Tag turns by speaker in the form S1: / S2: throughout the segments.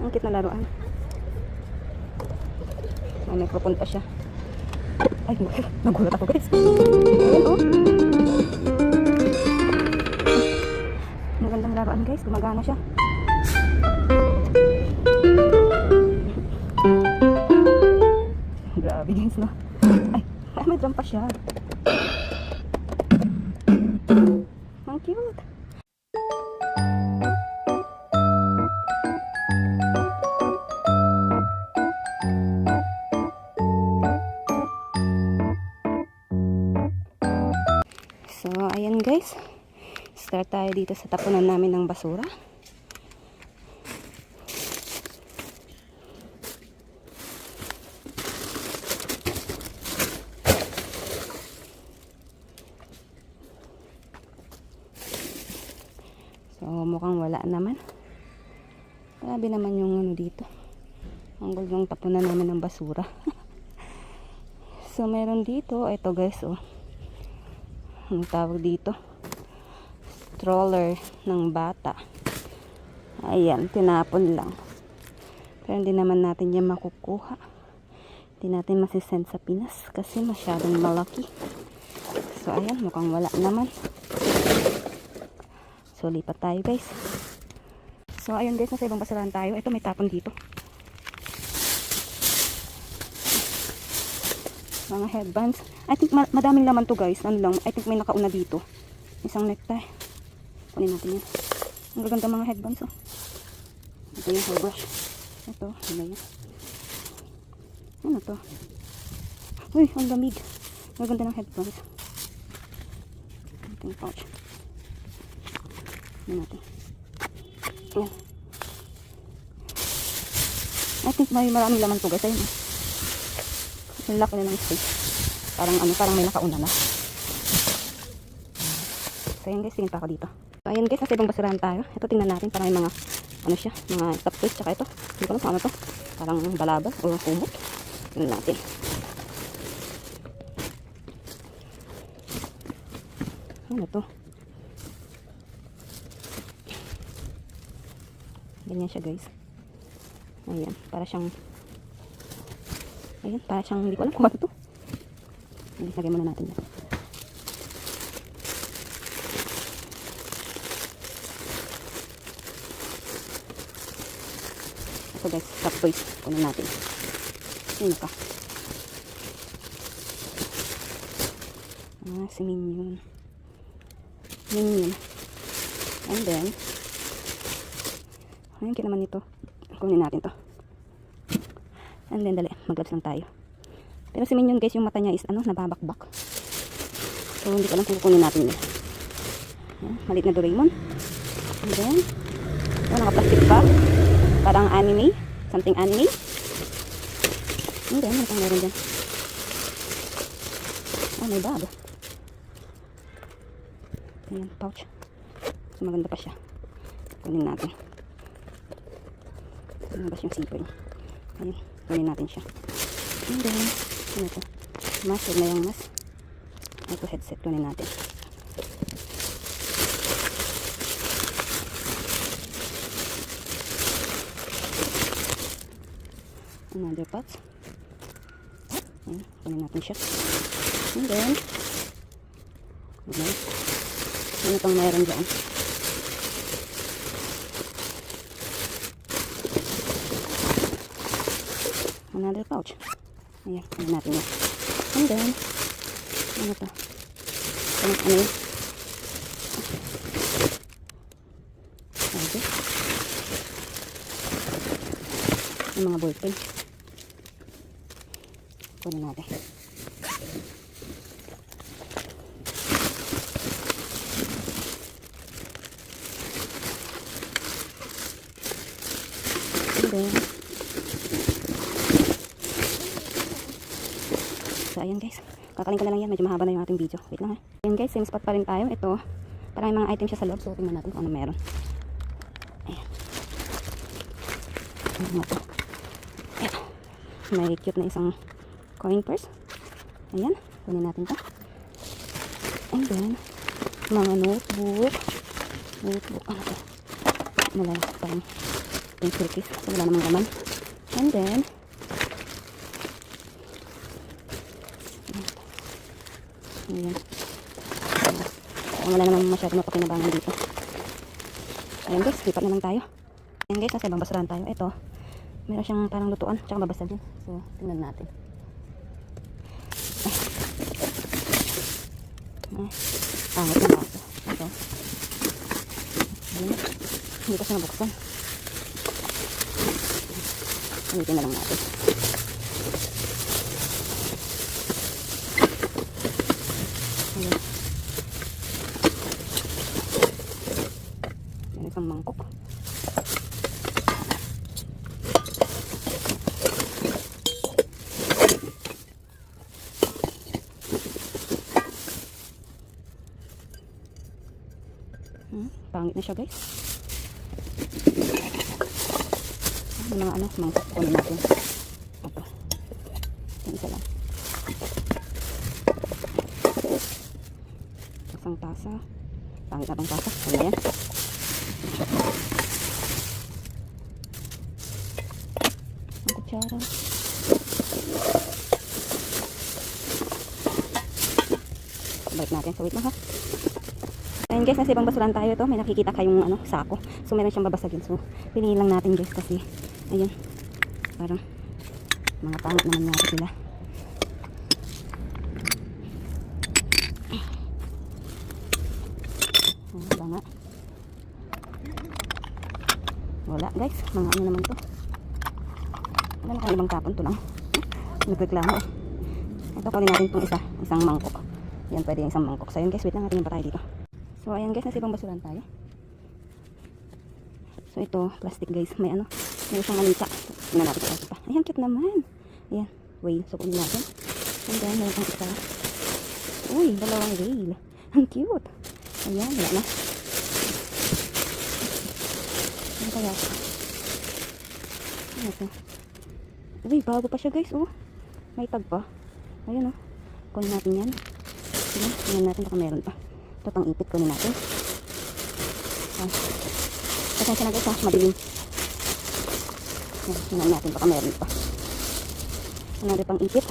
S1: Ang cute na laruan. May microphone pa siya. Ay, nagulat ako guys. Ayan oh. Magandang laruan guys. Gumagana siya. Grabe guys no. Ay, may drum pa siya. Ang cute. So, ayan guys. Start tayo dito sa tapunan namin ng basura. So, mukhang wala naman. Grabe naman yung ano dito. Ang gulo yung tapunan namin ng basura. So, meron dito. Ito guys, oh. Ang tawag dito, stroller ng bata. Ayan, tinapon lang. Pero hindi naman natin yan makukuha. Hindi natin masisend sa Pinas kasi masyadong malaki. So ayan, mukhang wala naman. So lipat tayo guys. So ayun guys, nasa ibang basurahan tayo. Ito may tapon dito. Mga headbands. I think madaming laman to guys. Ano lang, I think may nakauna dito. Isang necktie. Kunin natin yan. Ang gaganda mga headbands oh. Ito yung hairbrush. Ito, ano yan? Ano to? Uy, ang lamig. Ang gaganda ng headbands. Ito yung pouch. Ano natin? Ayan. I think may maraming laman to guys. Ayun oh. Ang laki na ng space. Parang ano, parang may nakauna na. So ayan guys, tingin pa ako dito. So ayan guys, nasa ibang basurahan tayo. Ito tingnan natin, parang may mga ano siya, mga stop toys, tsaka ito. Hindi ko alam kung ano to. Parang balaba o kumot. Tingnan natin. Ano to? Ganyan siya guys. Ayan, para siyang ayan, para siyang, hindi ko alam kung ano to. Lagay muna natin yan. Ito guys, stop toys. Kunin natin. Sino ka? Si Minion. Minion. And then, ayun, kaya naman ito. Kunin natin to. And then, dali, mag-gloves lang tayo. Pero si Minion guys, yung mata niya is ano, nababakbak. So, hindi ko lang kung kukunin natin yun. Ayan, maliit na Doraemon. And then, oh, naka-plastic pa. Parang anime. Something anime. And then, ano pang meron dyan? Oh, may bag. Ayan, pouch. So, maganda pa siya. Kunin natin. Lumabas yung zipper niya. Ayan, kunin natin siya. And then, ano ito? Mask, huwag na yung mask. Ito headset, kunin natin. Another parts. Ayan, kunin natin siya. And then, okay. Ano pang meron dyan? Another pouch. Ayan, kunin natin yan. And then, ano to? Ano yun? Okay. Yung mga ballpen. Kunin natin. And then, so ayan guys, kakaling ko na lang yan, medyo mahaba na yung ating video. Wait lang ha. Ayan guys, same spot pa rin tayo. Ito, parang may mga item siya sa loob. So tingnan natin kung ano meron. Ayan. Ano ito? Ayan. May cute na isang coin purse. Ayan, kunin natin to. And then, mga notebook. Notebook, ano to? Ano lang, parang ating silkies. So, wala namang laman. And then, ayan. Wala naman masyado mapakinabangan dito. Ayan guys, lipat na lang tayo. Ayan guys, nasa ibang basurahan tayo. Ito, meron siyang parang lutuan, tsaka mabasagin. So, tingnan natin. Pangit na baso. Ito. Ayan. Hindi ko siya nabuksan. Ulitin na lang natin. Ayan. Ayan, isang mangkok. Pangit na siya guys. Yung mga ano, mangkok kunin natin. Ito. Yung isa lang. Isang tasa. Pangit na bang tasa? Ano yan? Ang kutsara. Balik natin. So wait lang ha. Ayan guys, nasa ibang basurahan tayo to. May nakikita kayong ano, sako. So meron siyang babasagin. So piliin lang natin guys kasi ayan. Parang mga pangit naman natin sila. Wala nga. Wala guys. Mga ano naman to. Wala na kayong ibang tapon to lang. Nagreklamo eh. Ito kunin natin itong isa. Isang mangkok. Yan pwede yung isang mangkok. So yun guys, wait lang natin yung patay dito. So ayan guys, nasa ibang basurahan tayo. So ito, plastic guys. May ano, may isang manita. Tingnan natin ito pa. Ayan, cute naman. Ayan, whale. So kunin natin. And then, may isang isa. Uy, dalawang whale. Ang cute. Ayan, wala na. Ano kaya ito? Ano ito? Uy, bago pa siya guys. Oh, may tag pa. Ayan oh. Kunin natin yan. Sige, tingnan natin baka meron pa. Ito pang ipit, kunin natin. Pasensya na guys ha, madilim. Tingnan natin baka meron pa. Another pang ipit.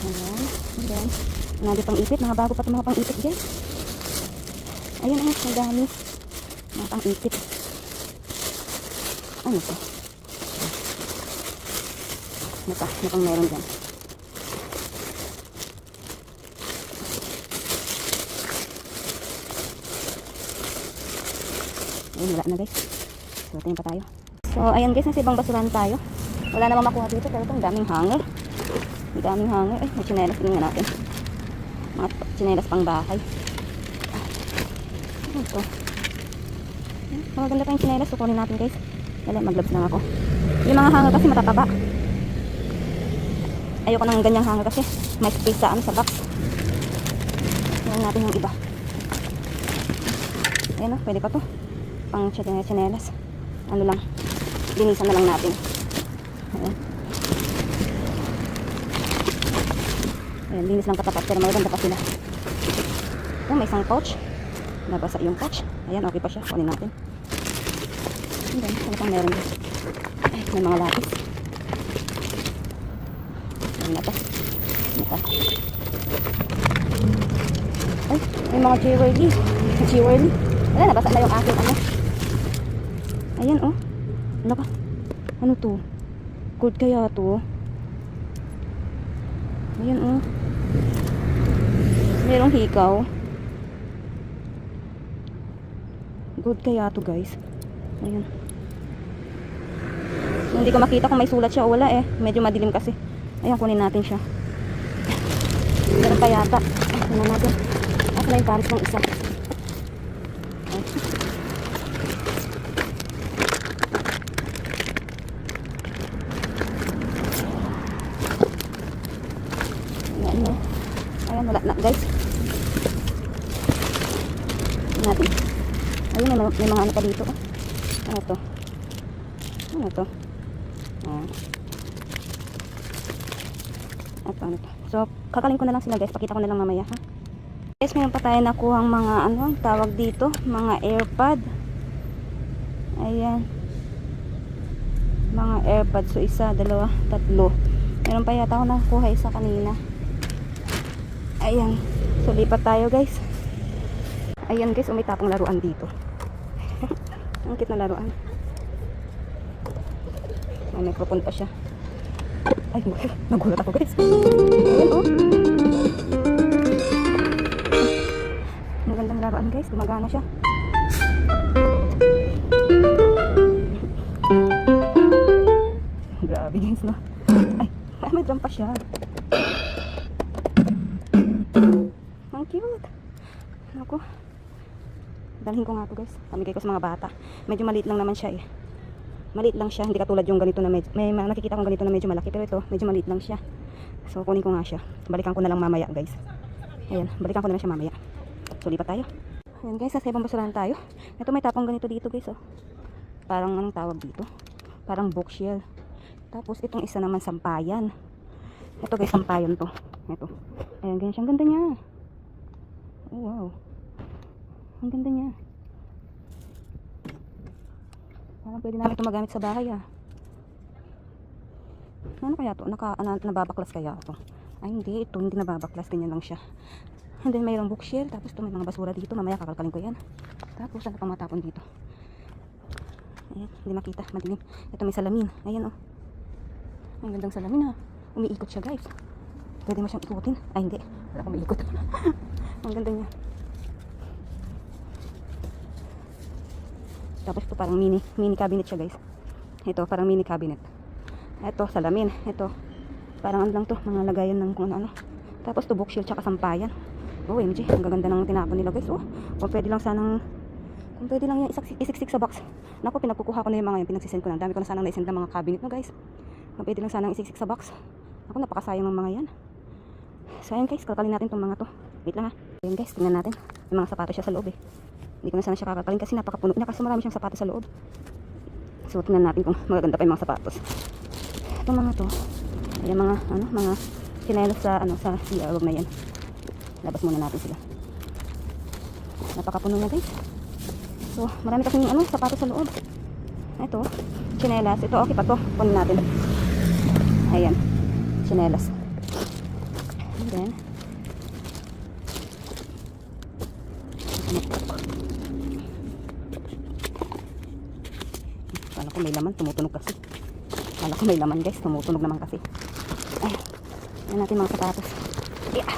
S1: Ayan. Ayan. Another pang ipit. Mga bago pa ito mga pang ipit guys. Ayan oh, ang dami. Mga pang ipit. Ano ito? Ano pa? Ano pang meron dyan? Ayun, wala na guys. So, tingin pa tayo. So, ayan guys, nasa ibang basurahan tayo. Wala namang makuha dito, pero itong daming hanger. Ang daming hanger. Ay, may tsinelas. Tingnan natin. Mga tsinelas pang bahay. Ano ito? Maganda pa yung tsinelas. Sukunin natin guys. Dali, maglabs lang ako. Yung mga hanger kasi matataba. Ayoko ng ganyang hanger kasi may space sa ano, sa box. Tingnan natin yung iba. Ayan o, pwede pa to. Pang tsinelas. Ano lang, linisan na lang natin. Ayan. Ayan, linis lang katapat pero maganda pa sila. Oh, may isang pouch. Nabasa yung pouch. Ayan, okay pa siya. Kunin natin. Ayan, ano pang meron dito? Ay, may mga lapis. Ayan na to. Ay, may mga jewelry. Jewelry. Wala, nabasa na yung akin. Ano? Ayan oh. Ano ka? Ano to? Gold kaya to? Ayan oh. Merong hikaw. Gold kaya to guys. Ayan. Hindi ko makita kung may sulat siya o wala eh. Medyo madilim kasi. Ayan, kunin natin siya. Meron pa yata. Kunin natin. Asa na yung pares ng isa. Ayan, wala na guys. Ayan natin. Ayun, may mga ano pa dito. Ano to? Ano to? Ito, ano to? So, kakaling ko na lang sila guys. Pakita ko na lang mamaya ha. Guys, mayroon pa tayo nakuhang mga ano, tawag dito. Mga AirPod. Ayan. Mga airpods. So, isa, dalawa, tatlo. Meron pa yata ako nakuha isa kanina. Ayan. So, lipat tayo guys. Ayan guys, may tapong laruan dito. Ang cute na laruan. May microphone pa siya. Ay, nagulat ako guys. Ayan oh. Magandang laruan guys, gumagana siya. Grabe guys, no? Ay, may drum pa siya. Ang cute. Naku. Dalhin ko nga to guys. Pamigay ko sa mga bata. Medyo maliit lang naman siya eh. Maliit lang siya. Hindi katulad yung ganito na may nakikita kong ganito na medyo malaki. Pero ito, medyo maliit lang siya. So, kunin ko nga siya. Balikan ko na lang mamaya guys. Ayan, balikan ko na lang siya mamaya. So, lipat tayo. Ayan guys, nasa ibang basurahan tayo. Ito may tapong ganito dito guys oh. Parang anong tawag dito? Parang bookshelf. Tapos itong isa naman sampayan. Ito guys, sampayan to. Ito. Ayan, ganyan siya. Ang ganda niya. Oh, wow. Ang ganda niya. Parang pwede namin ito magamit sa bahay ah. Ano kaya to? Nababaklas kaya ito? Ay hindi, ito hindi nababaklas. Ganyan lang siya. And then mayroong bookshelf. Tapos ito may mga basura dito. Mamaya kakalkalin ko yan. Tapos ano pang matapon dito? Ayan, hindi makita. Madilim. Ito may salamin. Ayan oh. Ang gandang salamin ha. Umiikot siya guys. Pwede mo siyang ikutin. Ay hindi. Wala akong umiikot. Ang ganda niya. Tapos ito parang mini cabinet siya guys. Ito parang mini cabinet. Ito salamin. Ito parang ano lang to. Mga lagayan ng kung ano. Tapos to bookshelf tsaka sampayan. Oh MG. Ang gaganda ng tinapon nila guys. Oh. Kung pwede lang yung isiksik sa box. Naku, pinagkukuha ko na yung mga yun. Pinagsisend ko na. Dami ko na sanang naisend ng mga cabinet no guys. Kung pwede lang sanang isiksik sa box. Ako napakasayang ng mga yan. So ayan guys, kalkalin natin itong mga to. Wait lang ha. Ayan guys, tingnan natin. May mga sapatos siya sa loob eh. Hindi ko na sana siya kakalkalin kasi napakapuno niya. Kasi marami siyang sapatos sa loob. So tingnan natin kung magaganda pa yung mga sapatos. Itong mga to. Ayan mga chinelas sa CR. Huwag na yan. Labas muna natin sila. Napakapuno niya guys. So marami kasing sapatos sa loob. Ito, chinelas. Ito okay pa to. Kunin natin. Ayan. Chinelas. And then kala ko may laman, tumutunog kasi. Kala ko may laman guys, tumutunog naman kasi. Ay, yan natin mga sapatos. Yeah.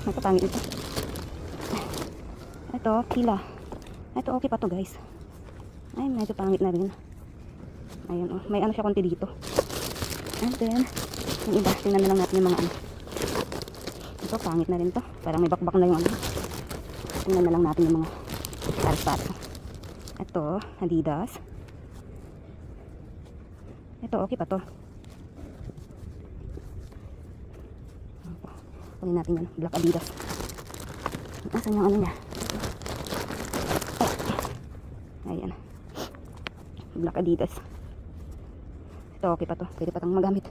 S1: Nagpapangit ito. Ito, pila. Ito okay pa to guys. Ay, medyo pangit na rin. Ayan oh, may ano siya konti dito. And then yung iba, tingnan na lang natin yung mga ito, pangit na rin to. Parang may bakbak na yung tingnan na lang natin yung mga sapatos. Ito, Adidas. Ito, okay pa to. Kunin natin yan, black Adidas. Asan yung ano niya? Ayan. Black Adidas. Ito, okay pa to. Pwede pa itong magamit.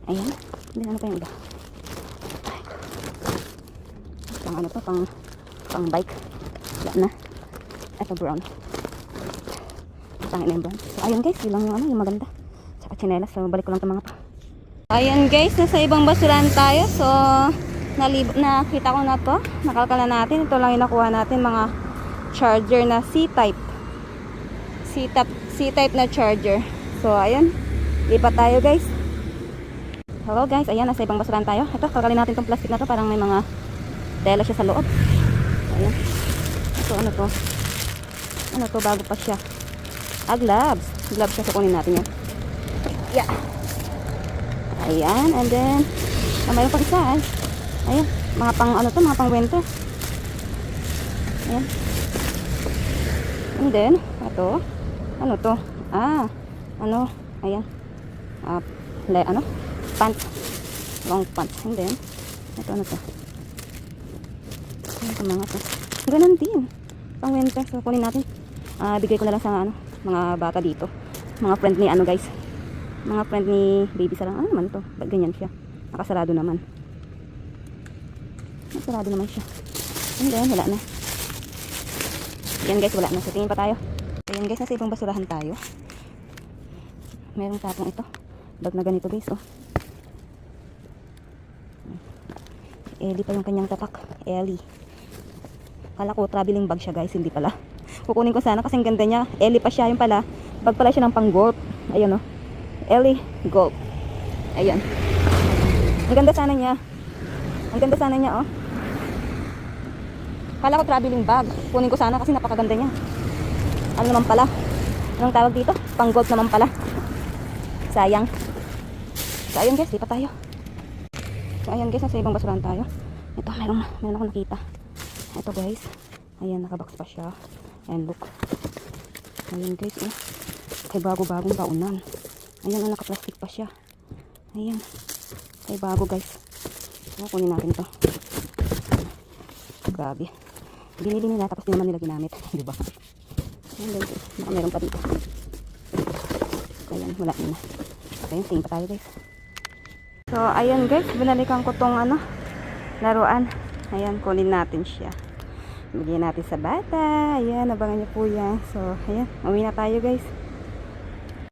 S1: Ayan. Hindi ano pa yung iba. Pang ano to, pang bike. Wala na. Ito brown. Pangit na yung brown. So, ayan guys, yun lang yung maganda. Saka chinelas. So, balik ko lang itong mga pa. Ayan guys, nasa ibang basurahan tayo. So, nakita ko na to. Nakalkal na natin. Ito lang yung nakuha natin. Mga charger na C-type. C-type na charger. So, ayan. Lipat tayo guys. Hello guys, ayan, nasa ibang basurahan tayo. Ito, kakalin natin itong plastic na to. Parang may mga tela siya sa loob. Ayan. So, ano to? Ano to, bago pa siya. Gloves. Gloves siya, so kunin natin yan. Yeah. Ayan, and then mayroon pang isa. Ayan, mga pang ano to, mga pang winter. Ayan. And then, ito. Ano to? Ayan. Pants. Long pants. And then, ito ano to? Ito mga to. Ganun din. Pang winter. So, kunin natin. Bigay ko na lang sa mga bata dito. Mga friend ni guys. Mga friend ni baby sarang. Ano naman to? Ba't ganyan siya? Nakasarado naman. Nakasarado naman siya. And then, wala na. Yan guys, wala na. So, tingin pa tayo. So, yan guys, nasa ibang basurahan tayo. merong tapong ito. Bag na ganito guys, oh. Ellie pa yung kanyang tatak. Ellie. Kala ko traveling bag siya guys, hindi pala. Kukunin ko sana kasi ang ganda niya. Ellie pa siya, yung pala. Bag pala siya ng pang golf. Ayun, oh. Ellie golf. Ayan. Ang ganda sana niya. Ang ganda sana niya, oh. Kala ko traveling bag. Kunin ko sana kasi napakaganda niya. Ano naman pala? Anong tawag dito? Pang golf naman pala. Sayang. So ayun guys, di pa tayo. So ayun guys, nasa ibang basurahan tayo. Ito, meron ako nakita. Ito guys. Ayan, nakabox pa siya. And look. Ayun guys, oh. Kay bago-bagong baunan. Ayan, oh, naka-plastic pa siya. Ayan. Kay bago guys. So, kunin natin to. Grabe. Binili nila tapos di naman nila ginamit. Diba? Ayan guys, baka meron pa dito. Ayan, wala na. Ayan, tingin pa tayo guys. So, ayan guys, binalikan ko tong laruan. Ayan, kunin natin siya. Bigyan natin sa bata. Ayan, abangan niyo po yan. So, ayan, uwi na tayo guys.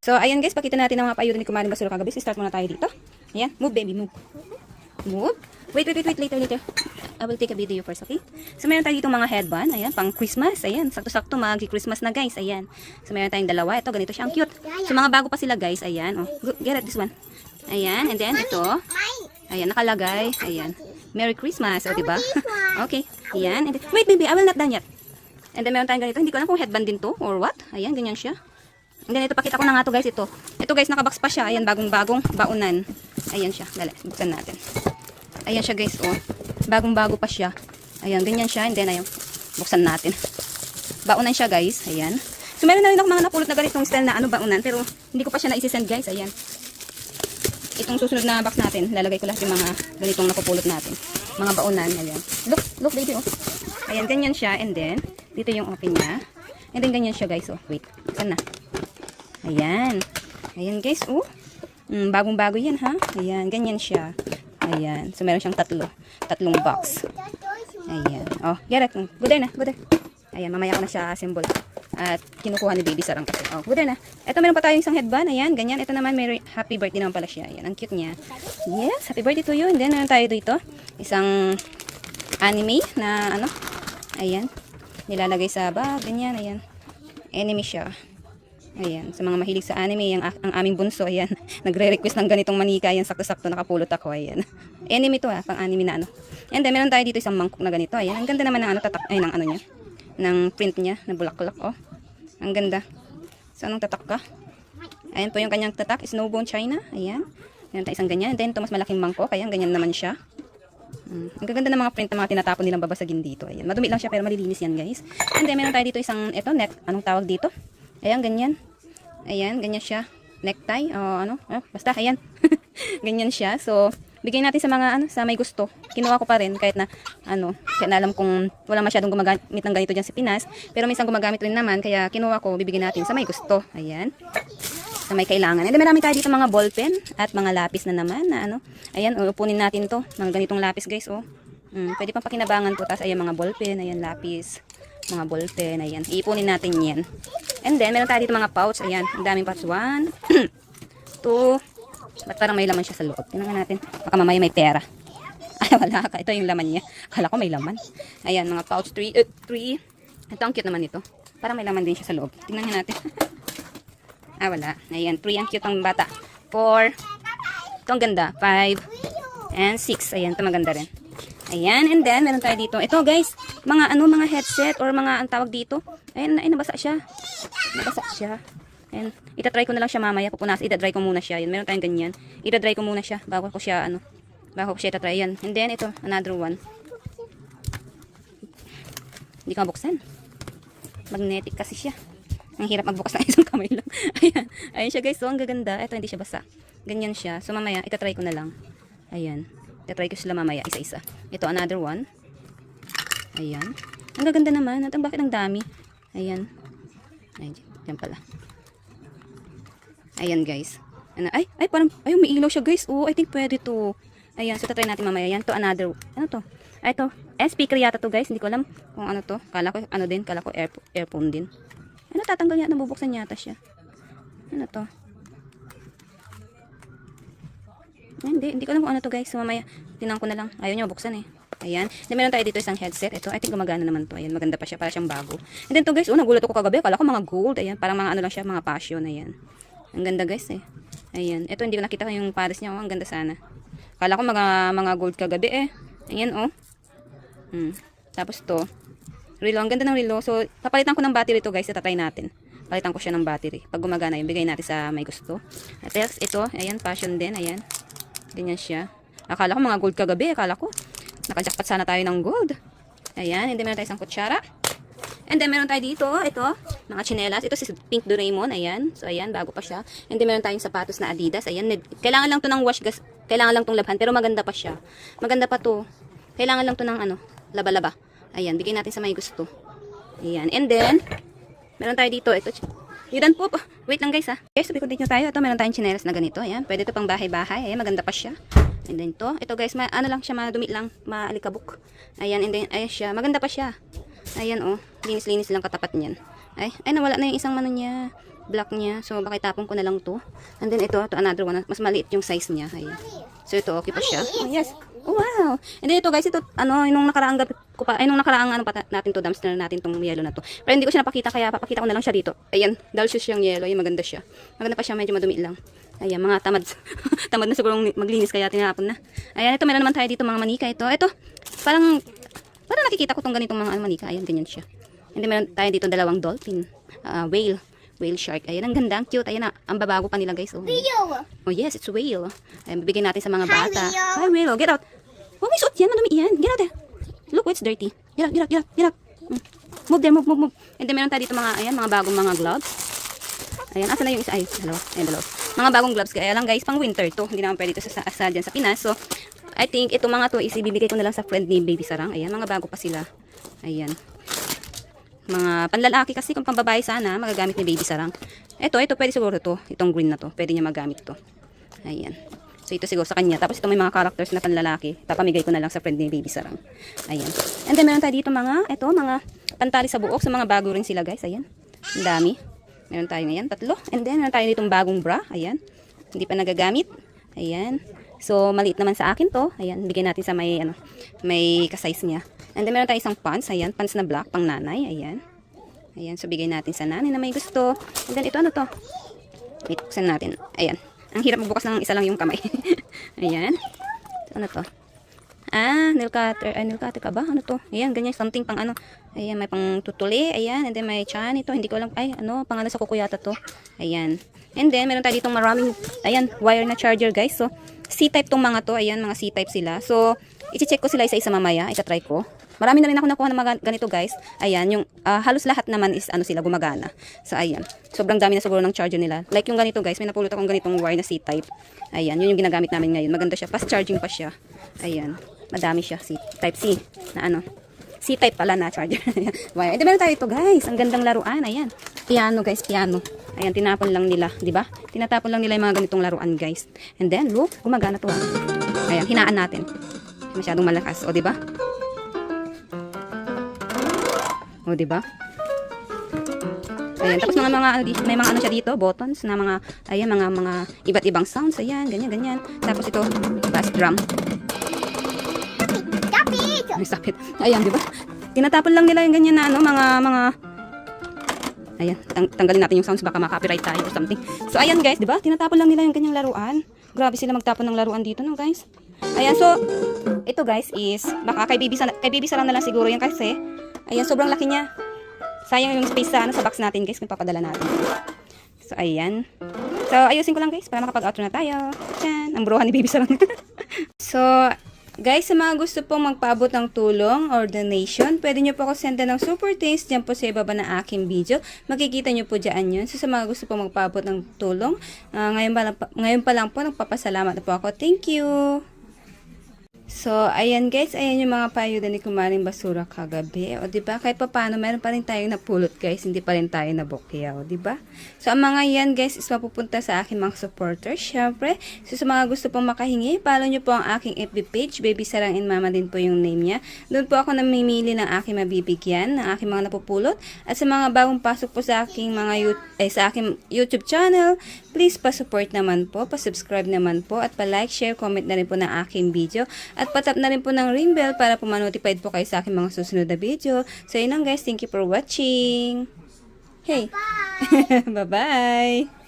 S1: So, ayan guys, pakita natin ang mga paayuda ni Kumaring Basura kagabi. Start muna tayo dito. Ayan, move baby, move. Move. Wait, later. I will take a video first, okay? So, meron tayo dito mga headband. Ayan, pang Christmas. Ayan, sakto-sakto, mag-Christmas na guys. Ayan. So, meron tayong dalawa. Ito, ganito siya. Ang cute. So, mga bago pa sila guys. Ayan. Oh, get it, this one. Ayan, and then ito. Ayan, nakalagay. Ayan. Merry Christmas. O, diba? Okay. Ayan. And then, wait, baby, I will not done yet. And then, meron tayong ganito. Hindi ko alam kung headband din to or what. Ayan, ganyan siya. And then, ito, pakita ko na nga to guys. Ito guys, nakabox pa siya. Ayan, bagong-bagong baunan. Ayan siya. Dali, buksan natin. Ayan siya guys, oh. Bagong-bago pa siya. Ayan, ganyan siya. And then, ayan, buksan natin. Baunan siya guys. Ayan. So, meron na rin ako mga napulot na ganitong style na baunan. Pero, hindi ko pa siya na-isisend guys. Ayan. Itong susunod na box natin, lalagay ko lahat yung mga ganitong napupulot natin. Mga baunan. Ayan. Look baby, oh. Ayan, ganyan siya. And then, dito yung open niya. And then, ganyan siya guys, oh. Wait, saan na? Ayan. Ayan guys, oh. Bagong-bago yan, ha? Ayan, ganyan siya. Ayan. So, meron siyang tatlong box. Ayan. Oh, get it. Good day na. Ayan, mamaya ko na siya symbol. At kinukuha ni baby sarang kasi. Oh, good day na. Ito, meron pa tayong isang headband. Ayan, ganyan. Ito naman, may happy birthday naman pala siya. Ayan, ang cute niya. Yes, happy birthday to you. And then, meron tayo dito. Isang anime na ayan. Nilalagay sa bag. Ganyan, ayan. Anime siya. Ayan, sa mga mahilig sa anime, ang aming bunso, ayan, nagre-request ng ganitong manika, ayan, sakto-sakto nakapulot ako, ayan. Anime to pang anime na And then, meron tayo dito isang mangkok na ganito, ayan, ang ganda naman ng tatak, ay, ng niya, ng print niya, na bulaklak, oh. Ang ganda. So, anong tatak ka? Ayan po yung kanyang tatak, Snowbone China, ayan. Meron tayo isang ganyan, and then, ito mas malaking mangkok, ayan, ganyan naman siya. Ang gaganda ng mga print na mga tinatapon nilang babasagin dito, ayan. Madumi lang siya, pero malilinis yan, guys. And then, meron tayo dito isang, net, anong tawag dito? Ayan, ganyan. Ayan, ganyan siya. Necktie, basta, ayan. Ganyan siya. So, bigay natin sa mga, sa may gusto. Kinuha ko pa rin, kahit na, kahit na alam kung wala masyadong gumagamit ng ganito dyan sa Pinas. Pero minsan gumagamit rin naman, kaya kinuha ko, bibigyan natin sa may gusto. Ayan. Sa may kailangan. And then, marami tayo dito mga ballpen at mga lapis na naman, na Ayan, upunin natin to. Mga ganitong lapis, guys, oh. Pwede pang pakinabangan to. Tapos, ayan, mga ballpen, ayan, lapis. Mga ballpen, ayan. Iipunin natin yan. And then, meron tayo dito mga pouch. Ayan, ang daming pouch. 1, 2. Ba't parang may laman siya sa loob? Tingnan natin. Baka mamaya may pera. Ay, wala ka. Ito yung laman niya. Akala ko may laman. Ayan, mga pouch 3. Ito, ang cute naman ito. Parang may laman din siya sa loob. Tingnan natin. Wala. Ayan, 3. Ang cute ng bata. 4. Ito, ang ganda. 5. And 6. Ayan, ito maganda rin. Ayan, and then, meron tayo dito. Ito, guys, mga headset or mga, ang tawag dito. Ayan, ay, nabasa siya. And, itatry ko na lang siya mamaya. Itatry ko muna siya. Ayan, meron tayong ganyan. Itatry ko muna siya bago ko siya, itatry. Ayan. And then, ito, another one. Hindi ko mabuksan. Magnetic kasi siya. Ang hirap magbukas ng isang kamay lang. Ayan. Ayan siya, guys. So, ang gaganda. Ito, hindi siya basa. Ganyan siya. So, mamaya, itatry ko na lang. Ayan. Itatry ko sila mamaya, isa-isa. Ito, another one. Ayan. Ang gaganda naman. At bakit ang dami? Ayan. Ayan, dyan pala. Ayan, guys. Ay, parang, ay, may ilaw siya, guys. Oh, I think pwede to. Ayan, so tatry natin mamaya. Ayan, to another, to? Ay, to. Speaker yata to, guys. Hindi ko alam kung ano to. Kala ko, kala ko earphone din. Tatanggal yata, nabubuksan yata siya. Ano to? Hindi ko alam kung ano to guys. So, mamaya, tinan ko na lang. Ayaw niya buksan eh. Ayan. Then, meron tayo dito isang headset. Ito, I think gumagana naman to. Ayan, maganda pa siya. Para siyang bago. And then to guys, nagulat ako kagabi. Akala ko mga gold. Ayan, parang mga ano lang siya, mga passion. Ayan. Ang ganda guys eh. Ayan. Ito, hindi ko nakita yung pares niya. Oh, ang ganda sana. Akala ko mga gold kagabi eh. Ayan oh. Tapos to. Relo. Ang ganda ng relo. So, papalitan ko ng battery to guys. Itatry natin. Palitan ko siya ng battery. Pag gumagana yun, bigay natin sa may gusto. At ito, ayan, passion din. Ayan. Ganyan siya. Akala ko mga gold kagabi. Akala ko. Nakajackpot sana tayo ng gold. Ayan. And then meron tayo isang kutsara. And then meron tayo dito. Ito. Mga chinelas. Ito si Pink Doraemon. Ayan. So ayan. Bago pa siya. And then meron tayong sapatos na Adidas. Ayan. Kailangan lang to ng wash gas. Kailangan lang tong labhan. Pero maganda pa siya. Maganda pa to. Kailangan lang to ng ano. Laba-laba. Ayan. Bigay natin sa may gusto. Ayan. And then meron tayo dito. Ito. Yudan po. Wait lang guys ha. Okay, so bikod dito tayo. Ito meron tayong chinelas na ganito. Ayan. Pwede ito pang bahay-bahay. Ayan. Maganda pa siya. And then ito. Ito guys. Ano lang siya. Madumi lang. Maalikabok. Ayan. And then ayan siya. Maganda pa siya. Ayan oh. Linis-linis lang katapat niyan. Ay nawala na yung isang mano niya. Black niya. So baka itapon ko na lang to. And then ito another one. Mas maliit yung size niya. Ayan. So ito okay pa siya. Oh yes. Oh, wow. And then ito guys, ito nung nakaraang gabi ko pa, nung nakaraang natin to, dumpster natin tong yellow na to. Pero hindi ko siya napakita kaya papakita ko na lang siya dito. Ayan, dahil siyang yellow, ay maganda siya. Maganda pa siya, medyo madumi lang. Ayan, mga tamad. Tamad na siguro maglinis kaya tinapon na. Ayan, ito meron naman tayo dito mga manika ito. Ito, parang nakikita ko tong ganitong mga manika. Ayan, ganyan siya. And then meron tayo dito dalawang dolphin, whale shark. Ayan, ang ganda, ang cute. Ayan, ang babago pa nila guys. Oh, oh yes, it's whale. Ayan, bibigyan natin sa mga bata. Hi whale, get out. Oh, may suot yan, madumi yan. Get out there. Look, it's dirty. Get out. Move there, move. And then meron tayo dito mga, ayan, mga bagong mga gloves. Ayan, asa na yung isa? Ay, dalawa. Ayan, dalawa. Mga bagong gloves. Kaya lang guys, pang winter to. Hindi naman pwede ito sa dyan sa Pinas. So, I think itong mga to is ibibigay ko na lang sa friend ni Baby Sarang. Ayan, mga bago pa sila. Ayan. Mga panlalaki kasi kung pambabae sana, magagamit ni Baby Sarang. Ito, pwede siguro to. Itong green na to. Pwede niya magamit to. Ayan. So, ito siguro sa kanya. Tapos, ito may mga characters na panlalaki. Papamigay ko na lang sa friend ni Baby Sarang. Ayan. And then, meron tayo dito mga pantali sa buok. So, mga bago rin sila, guys. Ayan. Ang dami. Meron tayo ngayon, 3. And then, meron tayo ditong bagong bra. Ayan. Hindi pa nagagamit. Ayan. So, maliit naman sa akin to. Ayan. Bigyan natin sa may kasize niya. And then, meron tayo isang pants. Ayan. Pants na black, pang nanay. Ayan. Ayan. So, bigay natin sa nanay na may gusto. And then, ito ano to? Wait, buksan natin. Ayan. Ang hirap magbukas ng isa lang yung kamay. Ayan. So, ano to? Nail cutter. Nail cutter ka ba? Ano to? Ayan, ganyan. Something pang ano. Ayan, may pang tutuli. Ayan. And then may chan ito. Hindi ko alam. Pang ano sa kuko yata to. Ayan. And then, meron tayo ditong maraming, ayan, wire na charger, guys. So, C-type tong mga to. Ayan, mga C-type sila. So, i-check ko sila isa-isa mamaya. Itatry ko. Marami na rin ako nakuha ng mga ganito guys. Ayan, yung halos lahat naman is sila gumagana. So ayan, sobrang dami na siguro ng charger nila. Like yung ganito guys, may napulot akong ganitong wire na C-type. Ayan, yun yung ginagamit namin ngayon. Maganda siya, fast charging pa siya. Ayan, madami siya, type C na C-type pala na charger. Wire. Meron tayo ito guys, ang gandang laruan. Ayan, piano guys, piano. Ayan, tinapon lang nila, di ba? Tinatapon lang nila yung mga ganitong laruan guys. And then, look, gumagana to. Ayan, hinaan natin. Masyadong malakas, o di ba? O, diba? Ayan, tapos may mga ano siya dito, buttons na mga, ayan, mga iba't ibang sounds, ayan, ganyan. Tapos ito, bass drum. Stop it! Ayan, diba? Tinatapon lang nila yung ganyan na, mga, ayan, tanggalin natin yung sounds, baka ma-copyright tayo or something. So, ayan guys, diba? Tinatapon lang nila yung ganyang laruan. Grabe sila magtapon ng laruan dito, no guys? Ayan, so, ito guys is, baka kay Baby Sarang na lang siguro yan kasi, ayan, sobrang laki niya. Sayang yung space sa box natin guys kung papadala natin. So, ayan. So, ayusin ko lang guys para makapag-outro na tayo. Yan, ang bruhan ni Baby Sarang. So, guys, sa mga gusto pong magpaabot ng tulong or donation, pwede nyo po ako senda ng super thanks dyan po sa ibaba ng aking video. Makikita nyo po dyan yun. So, sa mga gusto pong magpaabot ng tulong, ngayon pa lang po, nagpapasalamat na po ako. Thank you! So, ayan guys, ayan yung mga payuda ni Kumaring Basura kagabi. O, diba? Kahit pa paano, meron pa rin tayong napulot guys. Hindi pa rin tayo nabukyaw, diba? So, ang mga yan guys is mapupunta sa aking mga supporters. Syempre, so sa mga gusto pong makahingi, follow nyo po ang aking FB page. Baby Sarang in Mama din po yung name niya. Doon po ako namimili ng aking mabibigyan, ng aking mga napupulot. At sa mga bagong pasok po sa aking mga sa aking YouTube channel, please pa-support naman po, pa-subscribe naman po, at pa-like, share, comment na rin po ng aking video. At patap na rin po ng ring bell para po ma-notified po kayo sa aking mga susunod na video. So, yun lang guys. Thank you for watching. Hey! Bye-bye!